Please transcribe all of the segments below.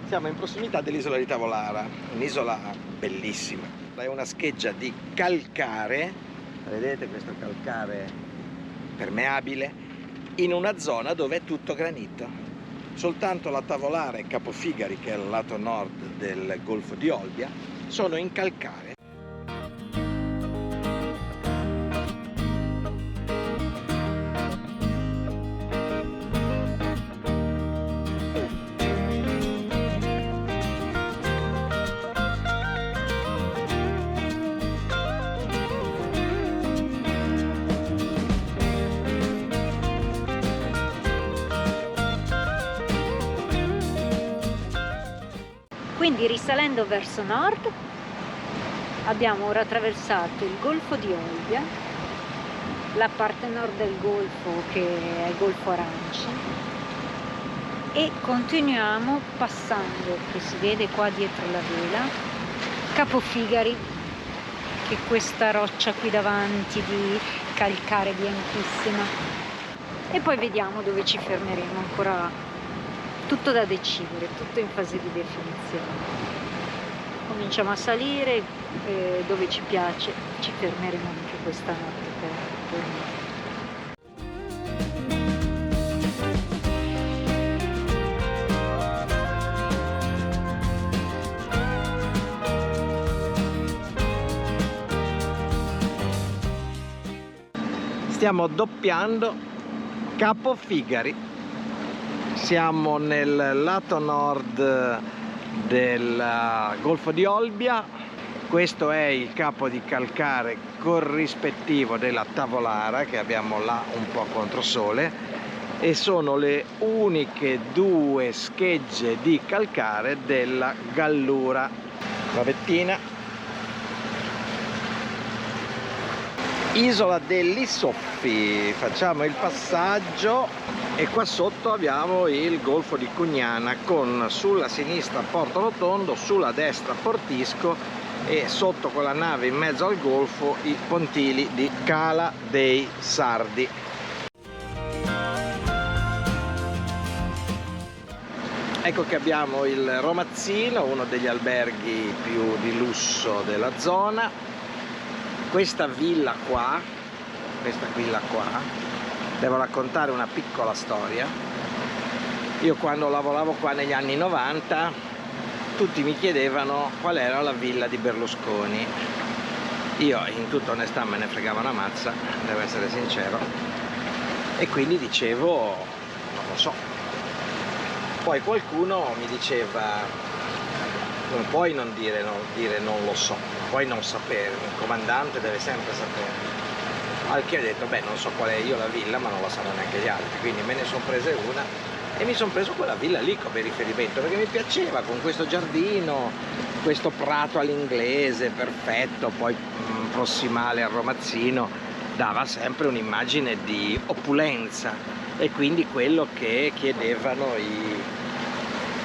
Siamo in prossimità dell'isola di Tavolara, un'isola bellissima. È una scheggia di calcare, vedete questo calcare permeabile, in una zona dove è tutto granito. Soltanto la Tavolara e Capofigari, che è al lato nord del Golfo di Olbia, sono in calcare. Quindi risalendo verso nord abbiamo ora attraversato il Golfo di Olbia, la parte nord del golfo che è il Golfo Aranci, e continuiamo passando, che si vede qua dietro la vela, Capofigari, che è questa roccia qui davanti di calcare bianchissima, e poi vediamo dove ci fermeremo. Ancora tutto da decidere, tutto in fase di definizione. Cominciamo a salire, dove ci piace ci fermeremo anche questa notte per dormire. Stiamo doppiando Capofigari. Siamo nel lato nord del Golfo di Olbia. Questo è il capo di calcare corrispettivo della Tavolara, che abbiamo là un po' controsole, e sono le uniche due schegge di calcare della Gallura. Navettina. Isola degli Soffi, facciamo il passaggio e qua sotto abbiamo il Golfo di Cugnana con sulla sinistra Porto Rotondo, sulla destra Portisco e sotto con la nave in mezzo al golfo i pontili di Cala dei Sardi. Ecco che abbiamo il Romazzino, uno degli alberghi più di lusso della zona. Questa villa qua, devo raccontare una piccola storia. Io quando lavoravo qua negli anni 90, tutti mi chiedevano qual era la villa di Berlusconi. Io in tutta onestà me ne fregavo una mazza, devo essere sincero, e quindi dicevo non lo so. Poi qualcuno mi diceva non puoi non dire non lo so, puoi non sapere, il comandante deve sempre sapere. Al che ho detto, beh, non so qual è io la villa, ma non la sanno neanche gli altri, quindi me ne sono prese una e mi sono preso quella villa lì come riferimento, perché mi piaceva, con questo giardino, questo prato all'inglese perfetto, poi prossimale al Romazzino, dava sempre un'immagine di opulenza, e quindi quello che chiedevano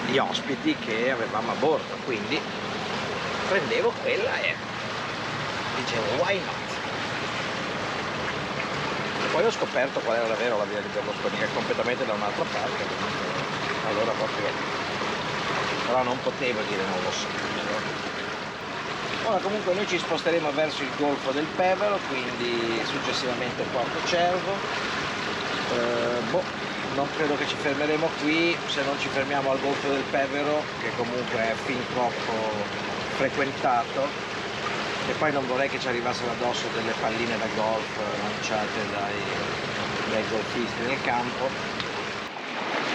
gli ospiti che avevamo a bordo. Quindi prendevo quella e dicevo why not. Poi ho scoperto qual era davvero la via di Berlusconi, che è completamente da un'altra parte, allora proprio, però non potevo dire non lo so. Ora comunque noi ci sposteremo verso il Golfo del Pevero, quindi successivamente Porto Cervo. Non credo che ci fermeremo qui, se non ci fermiamo al Golfo del Pevero, che comunque è fin troppo frequentato, e poi non vorrei che ci arrivassero addosso delle palline da golf lanciate dai golfisti nel campo.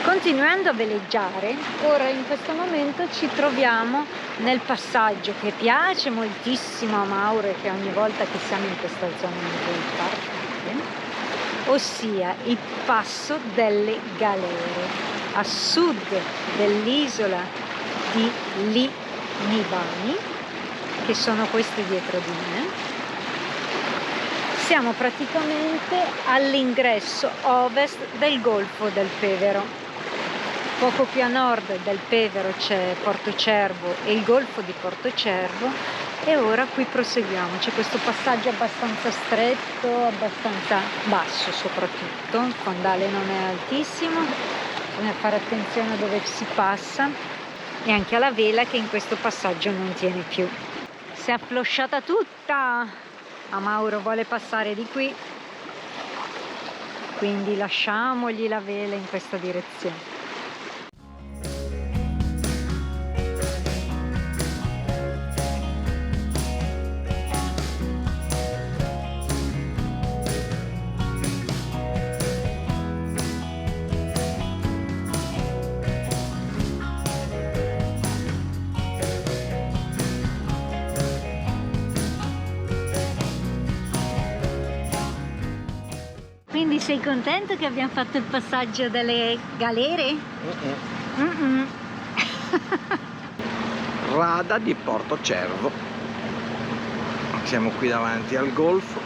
Continuando a veleggiare, ora in questo momento ci troviamo nel passaggio che piace moltissimo a Mauro, che ogni volta che siamo in questa zona di parte, ossia il Passo delle Galere, a sud dell'isola di Linibani, che sono questi dietro di me. Siamo praticamente all'ingresso ovest del Golfo del Pevero. Poco più a nord del Pevero c'è Porto Cervo e il Golfo di Porto Cervo, e ora qui proseguiamo. C'è questo passaggio abbastanza stretto, abbastanza basso soprattutto, il fondale non è altissimo, bisogna fare attenzione a dove si passa. e anche alla vela che in questo passaggio non tiene più. Si è afflosciata tutta, ma Mauro vuole passare di qui, quindi lasciamogli la vela in questa direzione. Quindi sei contento che abbiamo fatto il passaggio delle galere? Rada di Porto Cervo. Siamo qui davanti al golfo,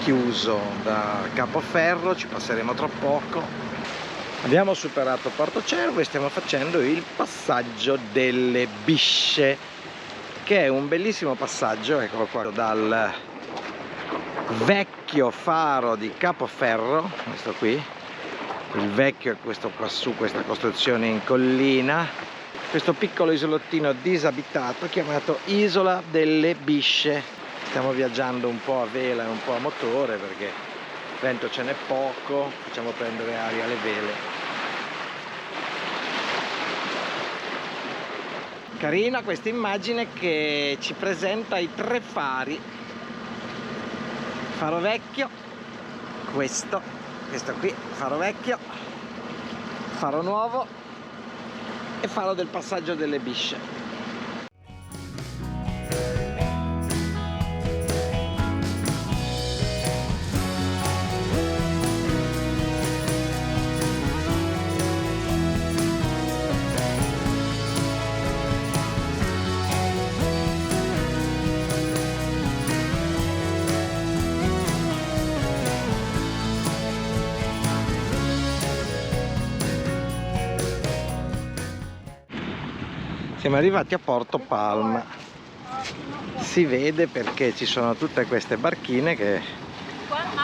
chiuso da Capoferro, ci passeremo tra poco. Abbiamo superato Porto Cervo e stiamo facendo il passaggio delle Bisce, che è un bellissimo passaggio, eccolo qua, dal vecchio faro di Capoferro, questo qui, il vecchio è questo qua su, questa costruzione in collina, questo piccolo isolottino disabitato chiamato Isola delle Bisce. Stiamo viaggiando un po' a vela e un po' a motore perché vento ce n'è poco, facciamo prendere aria alle vele. Carina questa immagine che ci presenta i 3 fari: faro vecchio, questo qui, faro vecchio, faro nuovo e faro del passaggio delle Bisce. Siamo arrivati a Porto Palma, si vede perché ci sono tutte queste barchine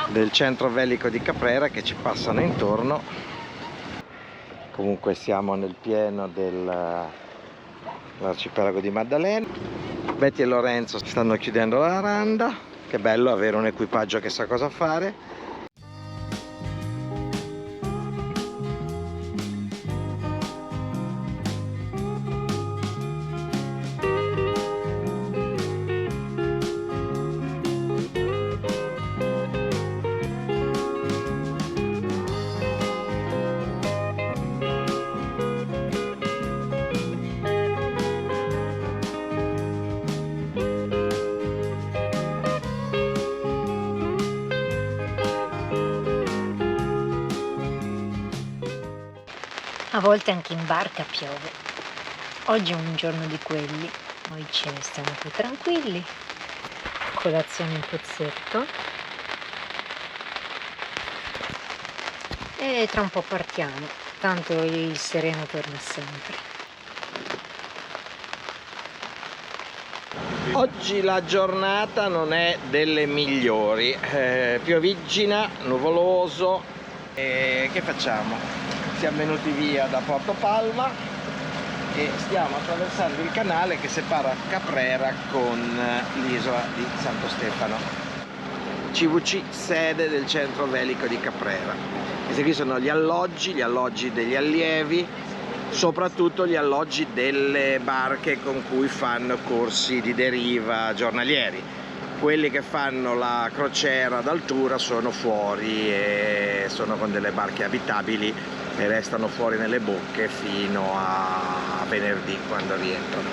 del centro velico di Caprera che ci passano intorno. Comunque siamo nel pieno dell'arcipelago di Maddalena. Betty e Lorenzo stanno chiudendo la randa, che bello avere un equipaggio che sa cosa fare. A volte anche in barca piove. Oggi è un giorno di quelli. Noi ce ne stiamo più tranquilli. Colazione in pozzetto. E tra un po' partiamo. Tanto il sereno torna sempre. Oggi la giornata non è delle migliori. Pioviggina, nuvoloso. Che facciamo? Siamo venuti via da Porto Palma e stiamo attraversando il canale che separa Caprera con l'isola di Santo Stefano. CVC, sede del centro velico di Caprera. Questi qui sono gli alloggi degli allievi, soprattutto gli alloggi delle barche con cui fanno corsi di deriva giornalieri. Quelli che fanno la crociera d'altura sono fuori e sono con delle barche abitabili e restano fuori nelle bocche fino a venerdì, quando rientrano.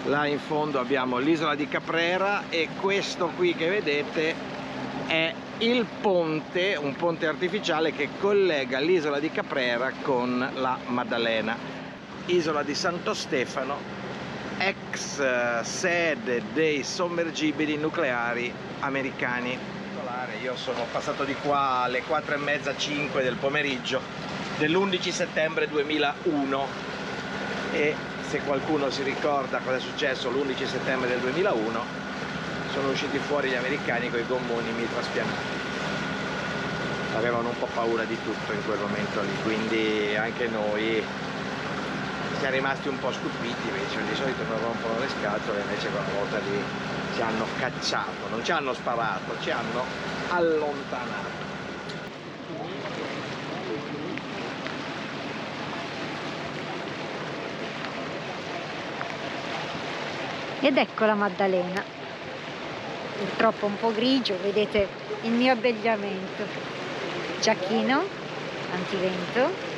Là in fondo abbiamo l'isola di Caprera e questo qui che vedete è il ponte, un ponte artificiale che collega l'isola di Caprera con la Maddalena. Isola di Santo Stefano, ex sede dei sommergibili nucleari americani. Io sono passato di qua alle 4:30, 5 del pomeriggio dell'11 settembre 2001 e se qualcuno si ricorda cosa è successo l'11 settembre del 2001, sono usciti fuori gli americani con i gommoni mitraspianati. Avevano un po' paura di tutto in quel momento lì, quindi anche noi siamo rimasti un po' stupiti, invece di solito non rompono le scatole, invece quella volta lì ci hanno cacciato, non ci hanno sparato, ci hanno allontanato. Ed ecco la Maddalena, purtroppo un po' grigio, vedete il mio abbigliamento, giacchino, antivento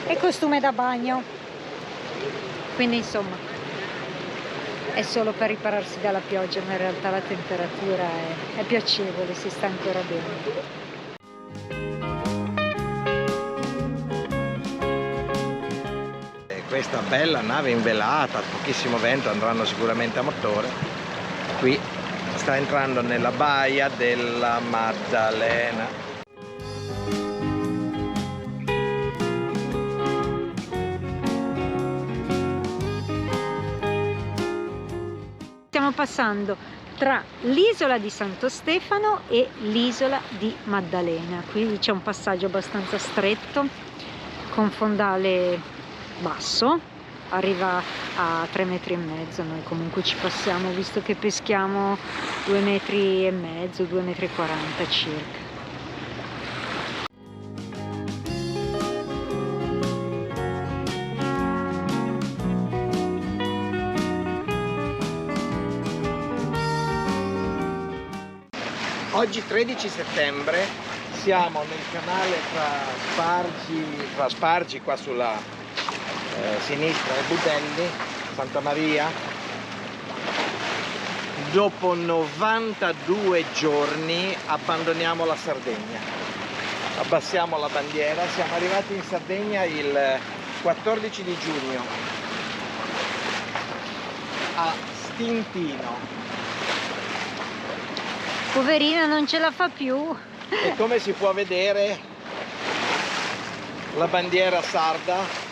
e costume da bagno, quindi insomma è solo per ripararsi dalla pioggia, ma in realtà la temperatura è piacevole, si sta ancora bene. Questa bella nave invelata, pochissimo vento, andranno sicuramente a motore. Qui sta entrando nella baia della Maddalena. Stiamo passando tra l'isola di Santo Stefano e l'isola di Maddalena. Qui c'è un passaggio abbastanza stretto con fondale basso, arriva a 3,5 metri. Noi comunque ci passiamo, visto che peschiamo 2,5 metri, 2,40 metri circa. Oggi 13 settembre siamo nel canale fra Spargi qua sulla sinistra e Budelli, Santa Maria. Dopo 92 giorni abbandoniamo la Sardegna, abbassiamo la bandiera, siamo arrivati in Sardegna il 14 di giugno a Stintino. Poverina, non ce la fa più. E come si può vedere, la bandiera sarda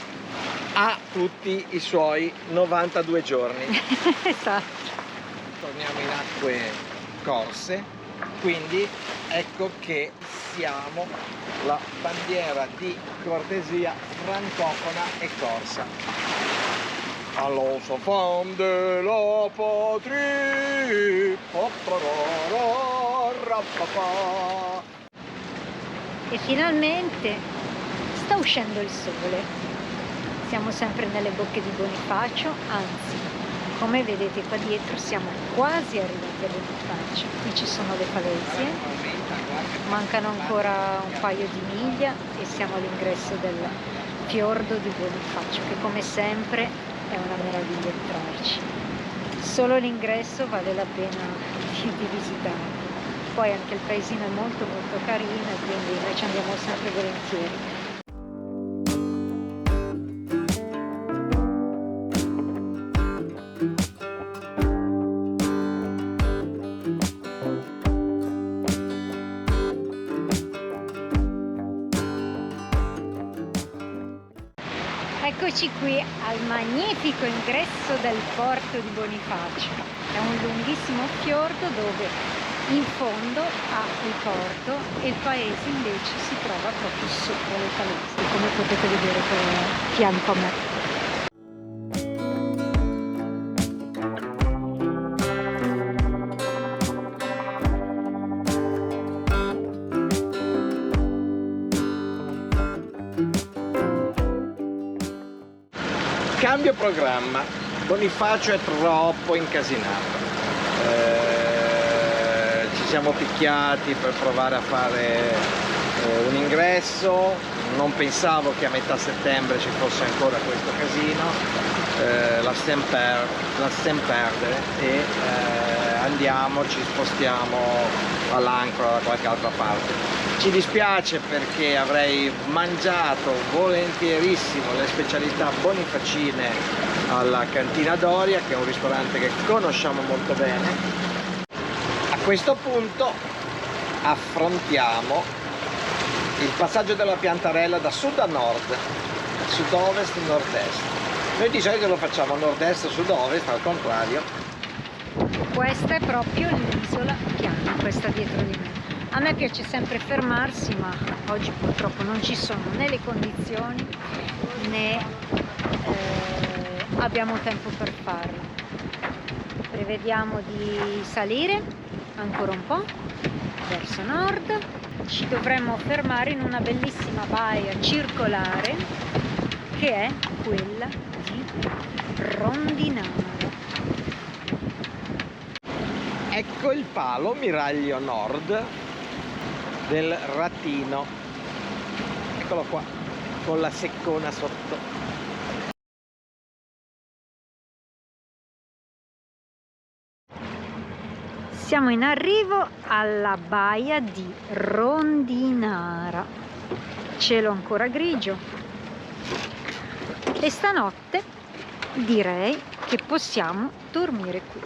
ha tutti i suoi 92 giorni. Esatto. Torniamo in acque corse, quindi ecco che siamo la bandiera di cortesia francofona e corsa. Allons enfants de la patrie, E finalmente sta uscendo il sole. Siamo sempre nelle bocche di Bonifacio, anzi, come vedete qua dietro siamo quasi arrivati a Bonifacio. Qui ci sono le falesie, mancano ancora un paio di miglia e siamo all'ingresso del fiordo di Bonifacio, che come sempre è una meraviglia entrarci. Solo l'ingresso vale la pena di visitare. Poi anche il paesino è molto carino e quindi noi ci andiamo sempre volentieri. Eccoci qui al magnifico ingresso del porto di Bonifacio. È un lunghissimo fiordo dove in fondo ha il porto e il paese invece si trova proprio sopra le falesie, come potete vedere qui fianco a me. Cambio programma, Bonifacio è troppo incasinato, ci siamo picchiati per provare a fare un ingresso, non pensavo che a metà settembre ci fosse ancora questo casino, lasciamo perdere e andiamo, ci spostiamo all'ancora da qualche altra parte. Ci dispiace perché avrei mangiato volentierissimo le specialità bonifacine alla Cantina Doria, che è un ristorante che conosciamo molto bene. A questo punto affrontiamo il passaggio della Piantarella da sud a nord, sud-ovest, nord-est. Noi di solito lo facciamo nord-est, sud-ovest, al contrario. Questa è proprio l'isola Chiana, questa dietro di me. A me piace sempre fermarsi, ma oggi purtroppo non ci sono né le condizioni né abbiamo tempo per farlo. Prevediamo di salire ancora un po' verso nord. Ci dovremmo fermare in una bellissima baia circolare che è quella di Rondinara. Ecco il palo miraglio nord del Ratino, eccolo qua con la seccona sotto. Siamo in arrivo alla baia di Rondinara, cielo ancora grigio e stanotte direi che possiamo dormire qui.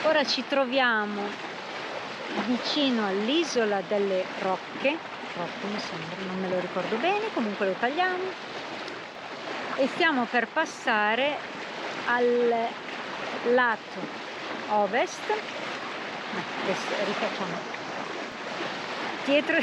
Ora ci troviamo vicino all'isola delle Rocche mi sembra, non me lo ricordo bene, comunque lo tagliamo, e stiamo per passare al lato ovest. Adesso rifacciamo dietro